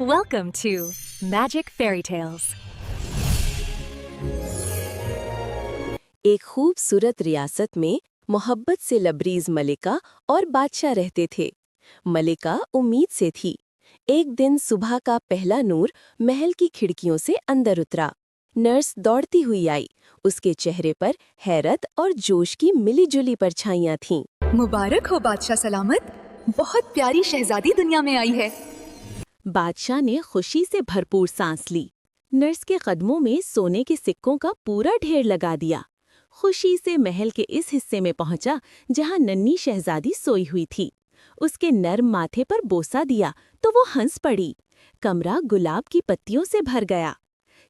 Welcome to Magic Fairy Tales. एक खूबसूरत रियासत में मोहब्बत से लबरीज मलिका और बादशाह रहते थे। मलिका उम्मीद से थी। एक दिन सुबह का पहला नूर महल की खिड़कियों से अंदर उतरा। नर्स दौड़ती हुई आई। उसके चेहरे पर हैरत और जोश की मिलीजुली परछाइयां थीं। मुबारक हो बादशाह सलामत, बहुत प्यारी शहजादी दुनिया में आई है। बादशाह ने खुशी से भरपूर सांस ली। नर्स के कदमों में सोने के सिक्कों का पूरा ढेर लगा दिया। खुशी से महल के इस हिस्से में पहुंचा जहां नन्ही शहजादी सोई हुई थी। उसके नर्म माथे पर बोसा दिया तो वो हंस पड़ी। कमरा गुलाब की पत्तियों से भर गया।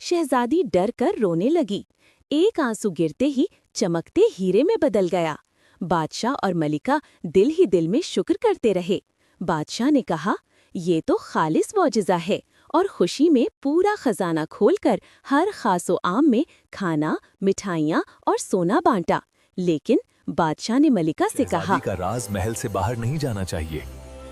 शहजादी डर कर रोने लगी। एक आंसू गिरते ही चमकते हीरे में बदल गया। बादशाह और मलिका दिल ही दिल में शुक्र करते रहे। बादशाह ने कहा, ये तो खालिस मौजिज़ा है, और खुशी में पूरा खजाना खोलकर हर खासो आम में खाना, मिठाइयाँ और सोना बांटा। लेकिन बादशाह ने मलिका से कहा, शहजादी का राज महल से बाहर नहीं जाना चाहिए।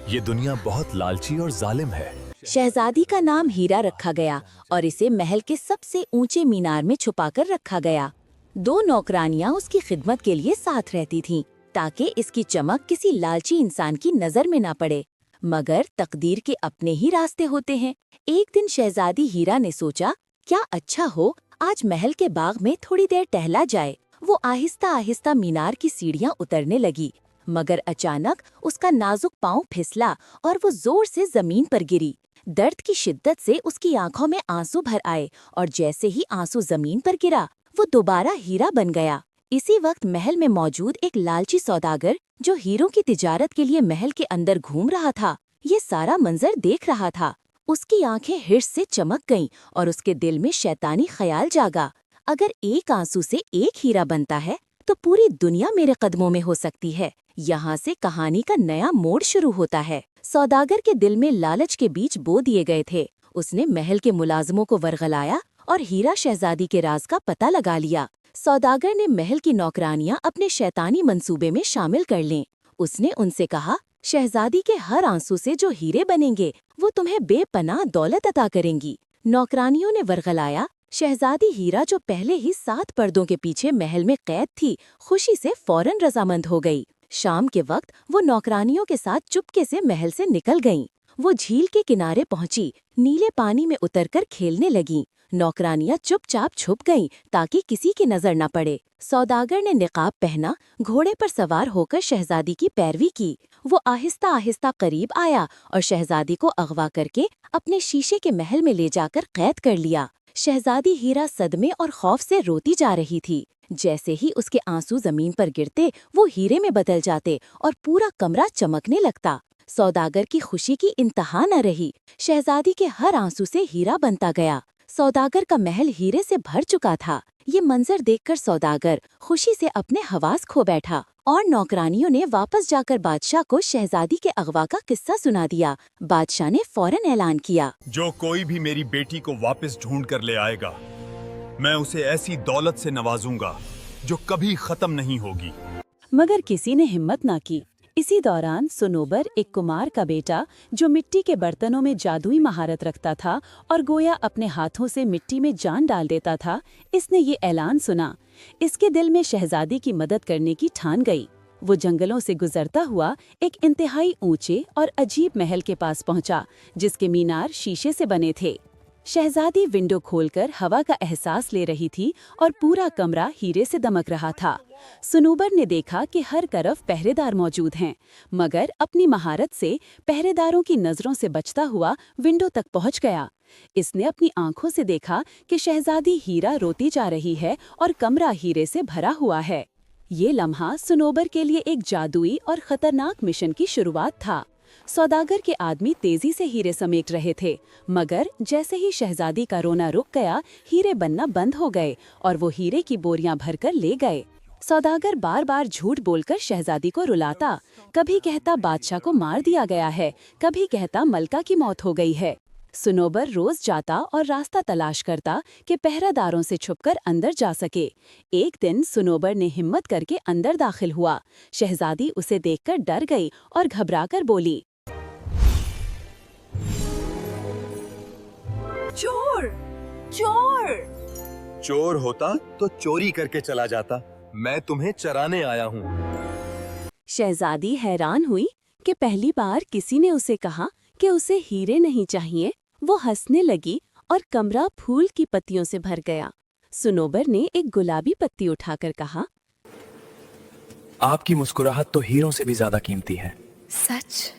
ये दुनिया बहुत लालची और जालिम है। शहजादी का नाम हीरा रखा गया और इसे महल के सबसे ऊंचे मीनार में छुपाकर रखा गया। 2 नौकरानियां उसकी खिदमत के लिए साथ रहती थीं, ताकि इसकी चमक किसी लालची इंसान की नजर में ना पड़े। मगर तकदीर के अपने ही रास्ते होते हैं। एक दिन शहजादी हीरा ने सोचा, क्या अच्छा हो आज महल के बाग में थोड़ी देर टहला जाए। वो आहिस्ता आहिस्ता मीनार की सीढ़ियां उतरने लगी, मगर अचानक उसका नाजुक पांव फिसला और वो जोर से जमीन पर गिरी। दर्द की शिद्दत से उसकी आंखों में आंसू भर आए और जैसे ही आंसू जमीन पर गिरा, वो दोबारा हीरा बन गया। इसी वक्त महल में मौजूद एक लालची सौदागर जो हीरों की तिजारत के लिए महल के अंदर घूम रहा था, ये सारा मंजर देख रहा था। उसकी आंखें हिर्स से चमक गईं और उसके दिल में शैतानी ख्याल जागा। अगर एक आंसू से एक हीरा बनता है तो पूरी दुनिया मेरे कदमों में हो सकती है। यहाँ से कहानी का नया मोड़ शुरू होता है। सौदागर के दिल में लालच के बीज बो दिए गए थे। उसने महल के मुलाजमों को वरगलाया और हीरा शहजादी के राज का पता लगा लिया। सौदागर ने महल की नौकरानियां अपने शैतानी मंसूबे में शामिल कर लें। उसने उनसे कहा, शहजादी के हर आंसू से जो हीरे बनेंगे वो तुम्हें बेपनाह दौलत अता करेंगी। नौकरानियों ने वरगलाया। शहजादी हीरा, जो पहले ही 7 पर्दों के पीछे महल में कैद थी, खुशी से फौरन रजामंद हो गई। शाम के वक्त वो नौकरानियों के साथ चुपके से महल से निकल गईं। वो झील के किनारे पहुंची, नीले पानी में उतरकर खेलने लगीं। नौकरानियां चुपचाप छुप गईं ताकि किसी की नजर न पड़े। सौदागर ने निकाब पहना, घोड़े पर सवार होकर शहजादी की पैरवी की। वो आहिस्ता आहिस्ता करीब आया और शहजादी को अगवा करके अपने शीशे के महल में ले जाकर कैद कर लिया। शहजादी हीरा सदमे और खौफ से रोती जा रही थी। जैसे ही उसके आंसू जमीन पर गिरते वो हीरे में बदल जाते और पूरा कमरा चमकने लगता। सौदागर की खुशी की इंतहा न रही। शहजादी के हर आंसू से हीरा बनता गया। सौदागर का महल हीरे से भर चुका था। ये मंजर देखकर सौदागर खुशी से अपने हवास खो बैठा और नौकरानियों ने वापस जाकर बादशाह को शहजादी के अगवा का किस्सा सुना दिया। बादशाह ने फौरन ऐलान किया, जो कोई भी मेरी बेटी को वापस ढूंढ कर ले आएगा, मैं उसे ऐसी दौलत से नवाजूंगा जो कभी खत्म नहीं होगी। मगर किसी ने हिम्मत ना की। इसी दौरान सुनोबर, एक कुमार का बेटा जो मिट्टी के बर्तनों में जादुई महारत रखता था और गोया अपने हाथों से मिट्टी में जान डाल देता था, इसने ये ऐलान सुना। इसके दिल में शहजादी की मदद करने की ठान गई। वो जंगलों से गुजरता हुआ एक इंतहाई ऊंचे और अजीब महल के पास पहुंचा, जिसके मीनार शीशे से बने थे। शहजादी विंडो खोलकर हवा का एहसास ले रही थी और पूरा कमरा हीरे से दमक रहा था। सुनूबर ने देखा कि हर तरफ पहरेदार मौजूद हैं, मगर अपनी महारत से पहरेदारों की नजरों से बचता हुआ विंडो तक पहुंच गया। इसने अपनी आंखों से देखा कि शहजादी हीरा रोती जा रही है और कमरा हीरे से भरा हुआ है। ये लम्हा सुनोबर के लिए एक जादुई और खतरनाक मिशन की शुरुआत था। सौदागर के आदमी तेजी से हीरे समेट रहे थे, मगर जैसे ही शहजादी का रोना रुक गया, हीरे बनना बंद हो गए और वो हीरे की बोरियां भरकर ले गए। सौदागर बार बार झूठ बोलकर शहजादी को रुलाता। कभी कहता बादशाह को मार दिया गया है, कभी कहता मलका की मौत हो गई है। सुनोबर रोज जाता और रास्ता तलाश करता कि पहरेदारों से छुपकर अंदर जा सके। एक दिन सुनोबर ने हिम्मत करके अंदर दाखिल हुआ। शहजादी उसे देखकर डर गई और घबराकर बोली, चोर चोर। चोर होता तो चोरी करके चला जाता। मैं तुम्हें चराने आया हूँ। शहजादी हैरान हुई कि पहली बार किसी ने उसे कहा कि उसे हीरे नहीं चाहिए। वो हंसने लगी और कमरा फूल की पत्तियों से भर गया। सुनोबर ने एक गुलाबी पत्ती उठाकर कहा, आपकी मुस्कुराहट तो हीरों से भी ज्यादा कीमती है। सच?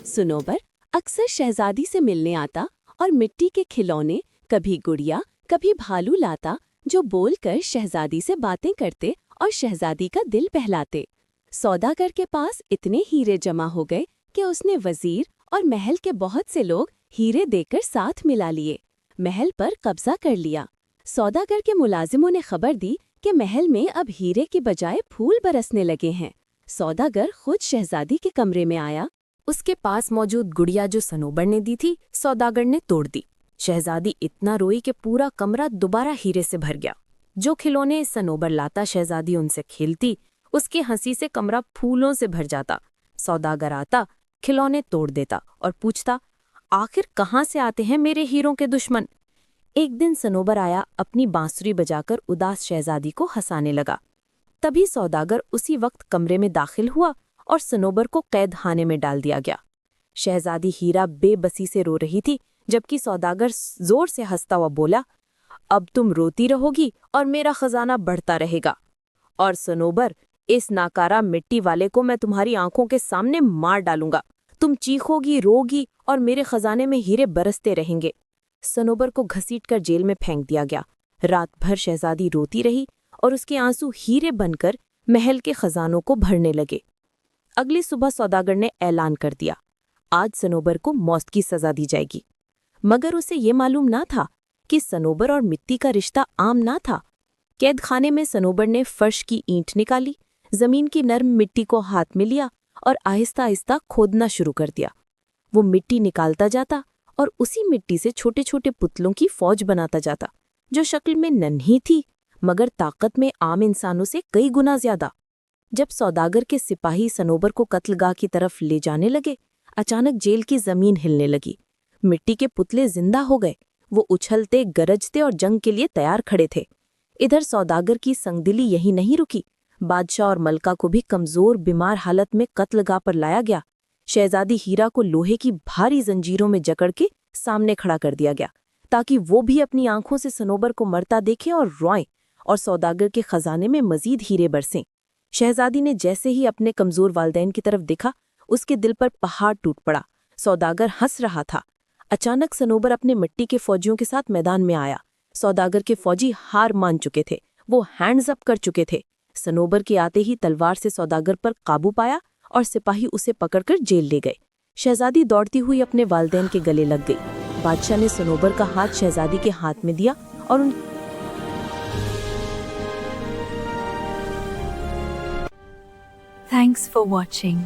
सुनोबर अक्सर शहजादी से मिलने आता और मिट्टी के खिलौने, कभी गुड़िया, कभी भालू लाता, जो बोलकर शहजादी से बातें करते और शहजादी का दिल बहलाते। सौदागर के पास इतने हीरे जमा हो गए कि उसने वजीर और महल के बहुत से लोग हीरे देकर साथ मिला लिए। महल पर कब्जा कर लिया। सौदागर के मुलाजिमों ने खबर दी कि महल में अब हीरे की बजाय फूल बरसने लगे हैं। सौदागर खुद शहजादी के कमरे में आया। उसके पास मौजूद गुड़िया जो सनोबर ने दी थी, सौदागर ने तोड़ दी। शहजादी इतना रोई कि पूरा कमरा दोबारा हीरे से भर गया। जो खिलौने सनोबर लाता, शहजादी उनसे खेलती। उसकी हंसी से कमरा फूलों से भर जाता। सौदागर आता, खिलौने तोड़ देता और पूछता, आखिर कहाँ से आते हैं मेरे हीरों के दुश्मन? एक दिन सनोबर आया, अपनी बांसुरी बजाकर उदास शहजादी को हंसाने लगा। तभी सौदागर उसी वक्त कमरे में दाखिल हुआ और सनोबर को कैद खाने में डाल दिया गया। शहजादी हीरा बेबसी से रो रही थी, जबकि सौदागर जोर से हंसता हुआ बोला, अब तुम रोती रहोगी और मेरा खजाना बढ़ता रहेगा। और सनोबर, इस नाकारा मिट्टी वाले को मैं तुम्हारी आंखों के सामने मार डालूंगा। तुम चीखोगी, रोगी और मेरे खजाने में हीरे बरसते रहेंगे। सनोबर को घसीटकर जेल में फेंक दिया गया। रात भर शहजादी रोती रही और उसके आंसू हीरे बनकर महल के खजानों को भरने लगे। अगली सुबह सौदागर ने ऐलान कर दिया, आज सनोबर को मौत की सजा दी जाएगी। मगर उसे ये मालूम ना था कि सनोबर और मिट्टी का रिश्ता आम ना था। कैद खाने में सनोबर ने फर्श की ईंट निकाली, जमीन की नर्म मिट्टी को हाथ में लिया और आहिस्ता आहिस्ता खोदना शुरू कर दिया। वो मिट्टी निकालता जाता और उसी मिट्टी से छोटे छोटे पुतलों की फौज बनाता जाता, जो शक्ल में नन्ही थी मगर ताकत में आम इंसानों से कई गुना ज्यादा। जब सौदागर के सिपाही सनोबर को कत्लगाह की तरफ ले जाने लगे, अचानक जेल की जमीन हिलने लगी। मिट्टी के पुतले जिंदा हो गए। वो उछलते, गरजते और जंग के लिए तैयार खड़े थे। इधर सौदागर की संगदिली यही नहीं रुकी। बादशाह और मलका को भी कमजोर, बीमार हालत में कत्लगाह पर लाया गया। शहजादी हीरा को लोहे की भारी जंजीरों में जकड़ के सामने खड़ा कर दिया गया, ताकि वो भी अपनी आंखों से सनोबर को मरता देखे और रोएं और सौदागर के खजाने में मजीद हीरे बरसें। शहजादी ने जैसे ही अपने कमजोर वालदैन की तरफ देखा, उसके दिल पर पहाड़ टूट पड़ा। सौदागर हंस रहा था। अचानक सनोबर अपने मिट्टी के फौजियों के साथ मैदान में आया। सौदागर के फौजी हार मान चुके थे। वो हैंड्स अप कर चुके थे। सनोबर के आते ही तलवार से सौदागर पर काबू पाया और सिपाही उसे पकड़कर जेल ले गए। शहजादी दौड़ती हुई अपने वालदैन के गले लग गई। बादशाह ने सनोबर का हाथ शहजादी के हाथ में दिया और उन Thanks for watching.